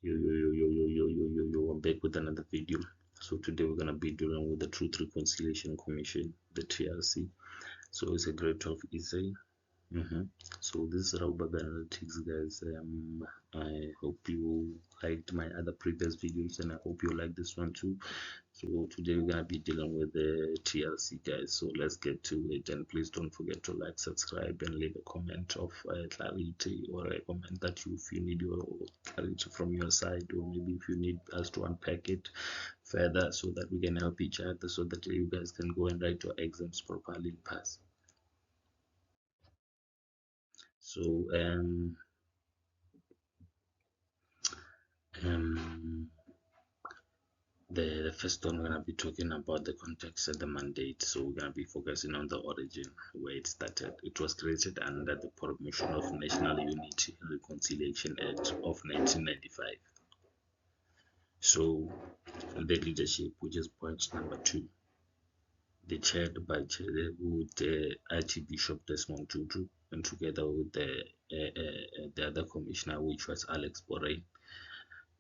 I'm back with another video. So today we're gonna be dealing with the Truth Reconciliation Commission, the TRC. So it's a grade 12 essay. So this is Raubab Analytics, guys. I hope you liked my other previous videos, and I hope you like this one too. So today we're gonna be dealing with the TLC, guys. So let's get to it, and please don't forget to like, subscribe, and leave a comment of clarity, or a comment that if you need your clarity from your side, or maybe if you need us to unpack it further, so that we can help each other, so that you guys can go and write your exams properly, pass. So um the first one, we're going to be talking about the context and the mandate. So we're going to be focusing on the origin, where it started. It was created under the Promotion of National Unity and Reconciliation Act of 1995. So the leadership, which is point number 2, they chaired by with Archbishop Desmond Tutu, and together with the other commissioner, which was Alex Borrain.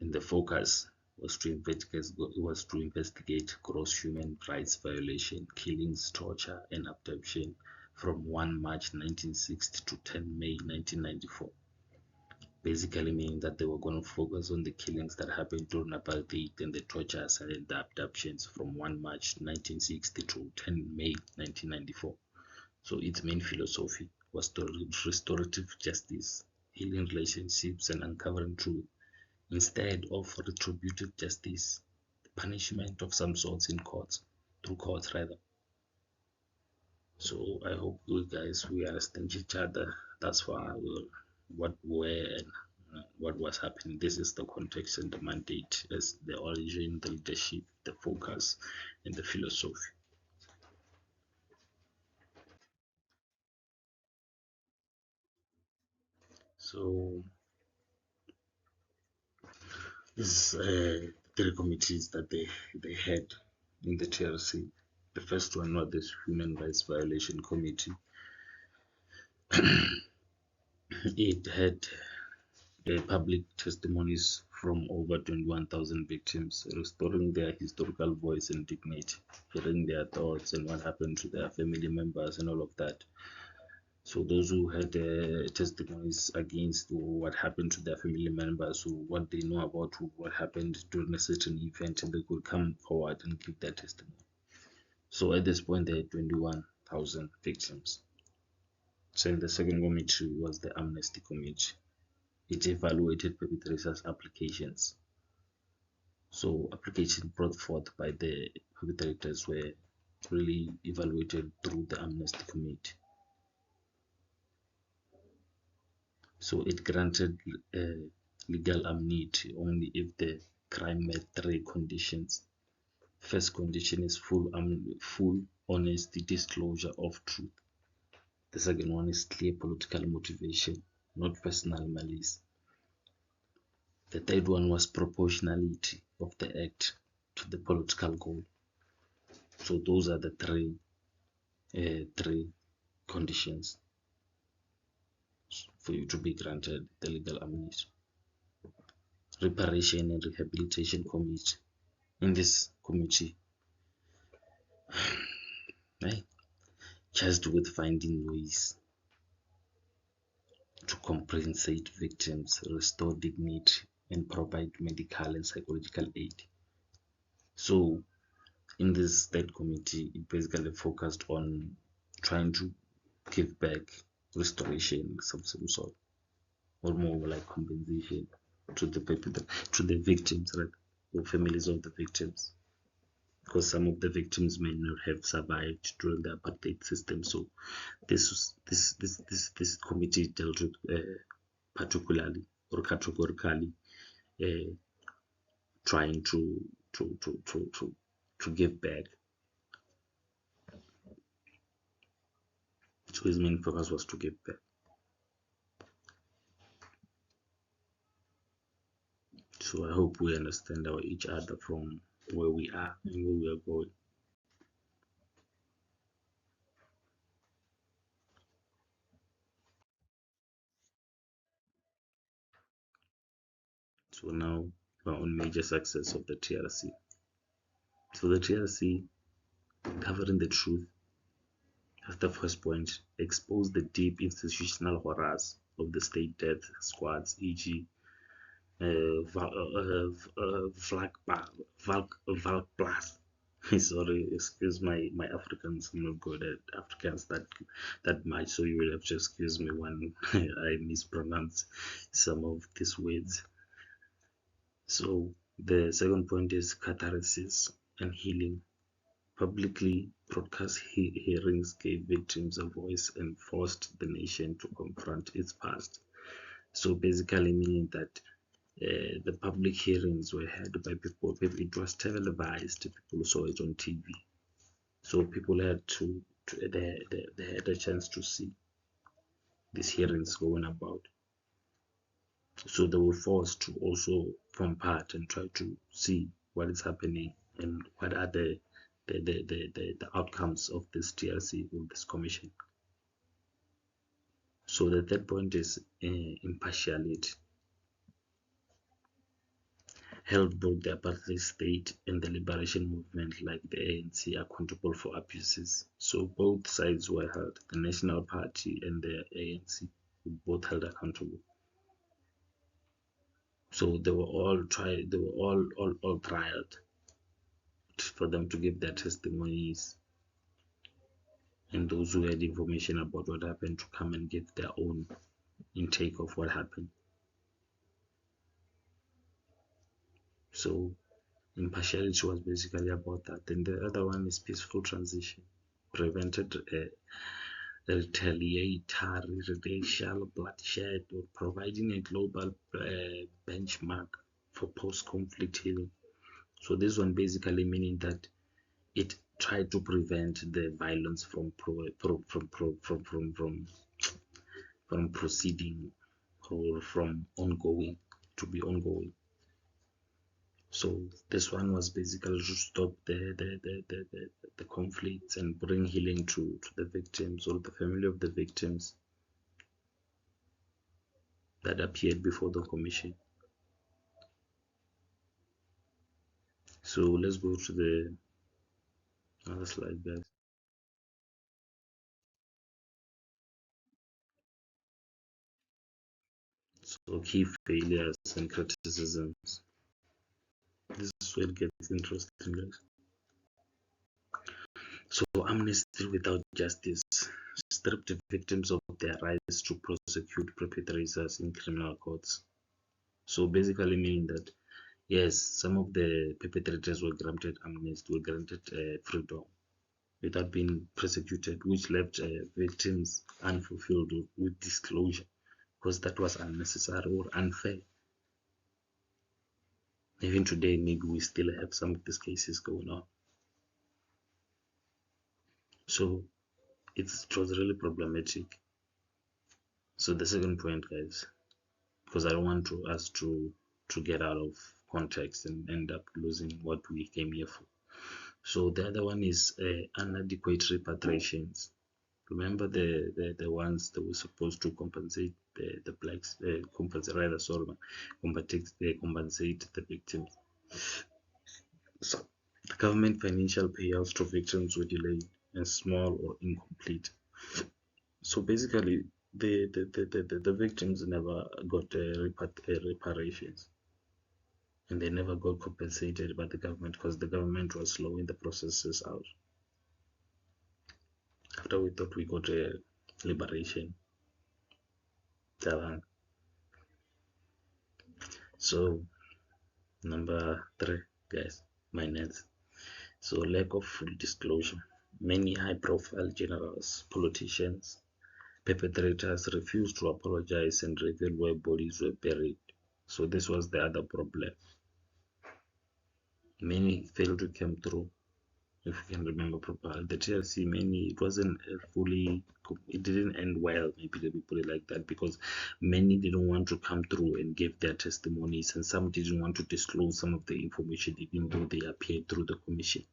And the focus was to investigate gross human rights violation, killings, torture, and abduction from 1 March 1960 to 10 May 1994. Basically meaning that they were going to focus on the killings that happened during apartheid and the tortures and the abductions from 1 March 1960 to 10 May 1994. So its main philosophy was to restorative justice, healing relationships, and uncovering truth, instead of retributive justice, the punishment of some sorts in courts, through courts rather. So I hope you guys, we understand each other. That's why where and what was happening. This is the context and the mandate, as the origin, the leadership, the focus, and the philosophy. So this is 3 committees that they had in the TRC. The first one was this Human Rights Violation Committee. It had public testimonies from over 21,000 victims, restoring their historical voice and dignity, hearing their thoughts and what happened to their family members and all of that. So those who had testimonies against what happened to their family members, or what they know about what happened during a certain event, and they could come forward and give their testimony. So at this point, there are 21,000 victims. So the second committee was the Amnesty Committee. It evaluated perpetrators' applications. So applications brought forth by the perpetrators were really evaluated through the Amnesty Committee. So it granted legal amnesty only if the crime met 3 conditions. First condition is full honesty, disclosure of truth. The second one is clear political motivation, not personal malice. The third one was proportionality of the act to the political goal. So those are the three conditions for you to be granted the legal amnesty. Reparation and Rehabilitation Committee. In this committee, charged with finding ways to compensate victims, restore dignity, and provide medical and psychological aid. So in this third committee, it basically focused on trying to give back restoration of some sort, or more like compensation to the victims, right, or families of the victims, because some of the victims may not have survived during the apartheid system. So this committee dealt with particularly or categorically trying to give back. So his main focus was to give back. So I hope we understand each other from where we are and where we are going. So now we're on major success of the TRC. So the TRC, covering the truth, as the first point, exposed the deep institutional horrors of the state death squads, e.g. Valkplas. Sorry, excuse my Africans. I'm not good at Africans that much, so you will have to excuse me when I mispronounce some of these words. So the second point is catharsis and healing. Publicly broadcast hearings gave victims a voice and forced the nation to confront its past. So basically meaning that the public hearings were held by people. It was televised. People saw it on TV. So people had they had a chance to see these hearings going about. So they were forced to also form part and try to see what is happening and what are the outcomes of this TRC, of this commission. So the third point is impartiality. Held both the apartheid state and the liberation movement like the ANC accountable for abuses. So both sides were held, the National Party and the ANC were both held accountable. So they were all tried, they were all trialed for them to give their testimonies, and those who had information about what happened to come and give their own intake of what happened. So impartiality was basically about that. And the other one is peaceful transition, prevented retaliatory racial bloodshed, or providing a global benchmark for post-conflict healing. So this one basically meaning that it tried to prevent the violence from proceeding or from ongoing to be ongoing. So this one was basically to stop the conflicts and bring healing to the victims or the family of the victims that appeared before the commission. So let's go to the other slide, guys. So key failures and criticisms. This is where it gets interesting, guys. So amnesty without justice stripped victims of their rights to prosecute perpetrators in criminal courts. So basically meaning that yes, some of the perpetrators were granted amnesty, were granted freedom without being prosecuted, which left victims unfulfilled with disclosure, because that was unnecessary or unfair. Even today, maybe we still have some of these cases going on. So it was really problematic. So the second point, guys, because I don't want us to get out of context and end up losing what we came here for. So the other one is inadequate reparations. Remember the ones that were supposed to compensate the blacks, compensate the victims. So the government financial payouts to victims were delayed and small or incomplete. So basically, the victims never got reparations, and they never got compensated by the government because the government was slow in the processes out. After we thought we got a liberation. So number 3, guys, minus. So lack of full disclosure. Many high-profile generals, politicians, perpetrators refused to apologize and reveal where bodies were buried. So this was the other problem. Many failed to come through. If you can remember properly, the TLC it wasn't fully, it didn't end well, maybe let me put it like that, because many didn't want to come through and give their testimonies, and some didn't want to disclose some of the information even though they appeared through the commission.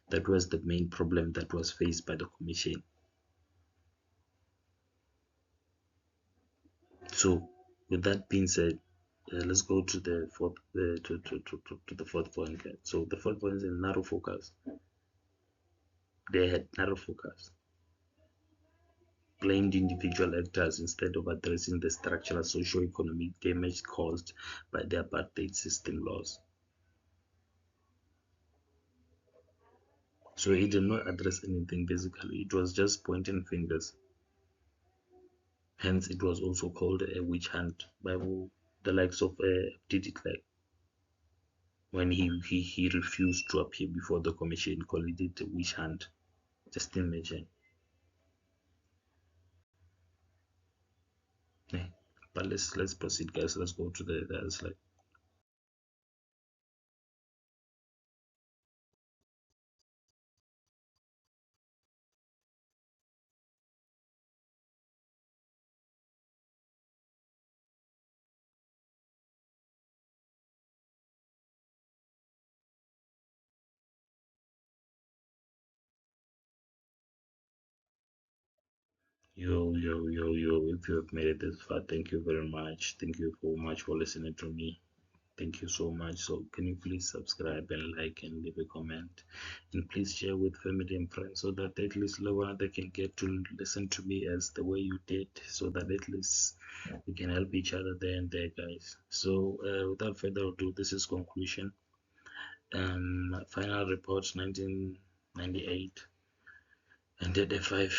That was the main problem that was faced by the commission. So with that being said, let's go to the fourth to the fourth point. So the fourth point is narrow focus. They had narrow focus, blamed individual actors instead of addressing the structural socio-economic damage caused by the apartheid system laws. So he did not address anything basically. It was just pointing fingers. Hence, it was also called a witch hunt by the likes of de Klerk. When he refused to appear before the commission, called it a witch hunt. Just imagine. Yeah. But let's proceed, guys. Let's go to the other slide. Yo, if you have made it this far, thank you very much. Thank you so much for listening to me. Thank you so much. So can you please subscribe and like and leave a comment, and please share with family and friends so that at least they can get to listen to me as the way you did, so that at least we can help each other there and there, guys. So without further ado, this is conclusion. Final report 1998 ended the five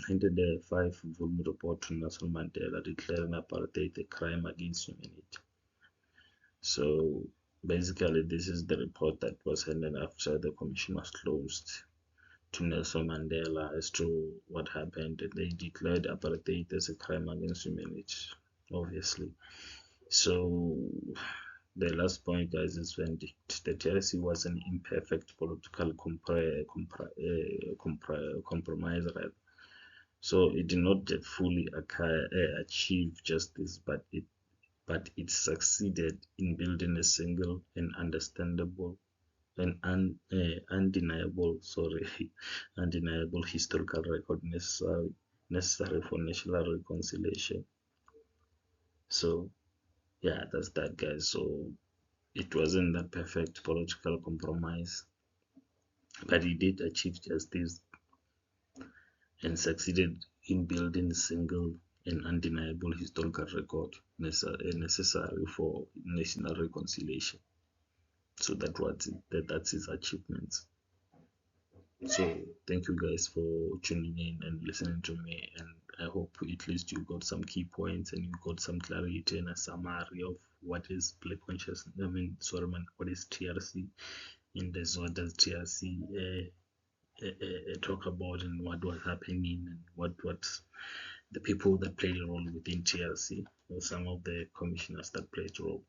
ended the 5-volume report to Nelson Mandela declaring apartheid a crime against humanity. So basically, this is the report that was handed after the commission was closed to Nelson Mandela as to what happened. They declared apartheid as a crime against humanity, obviously. So the last point, guys, is when the TRC was an imperfect political compromise, right? So it did not fully achieve justice, but it succeeded in building a single and understandable and undeniable undeniable historical record necessary for national reconciliation. So yeah, that's that, guys. So it wasn't a perfect political compromise, but it did achieve justice and succeeded in building a single and undeniable historical record necessary for national reconciliation. So that's his achievements. So thank you guys for tuning in and listening to me, and I hope at least you got some key points and you got some clarity and a summary of what is black consciousness. What is TRC, and what does TRC talk about, and what was happening, and what the people that played a role within TRC, or some of the commissioners that played a role.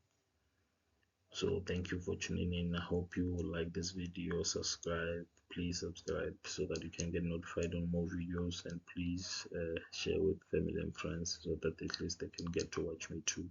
So thank you for tuning in. I hope you like this video. Subscribe, please subscribe so that you can get notified on more videos, and please share with family and friends so that at least they can get to watch me too.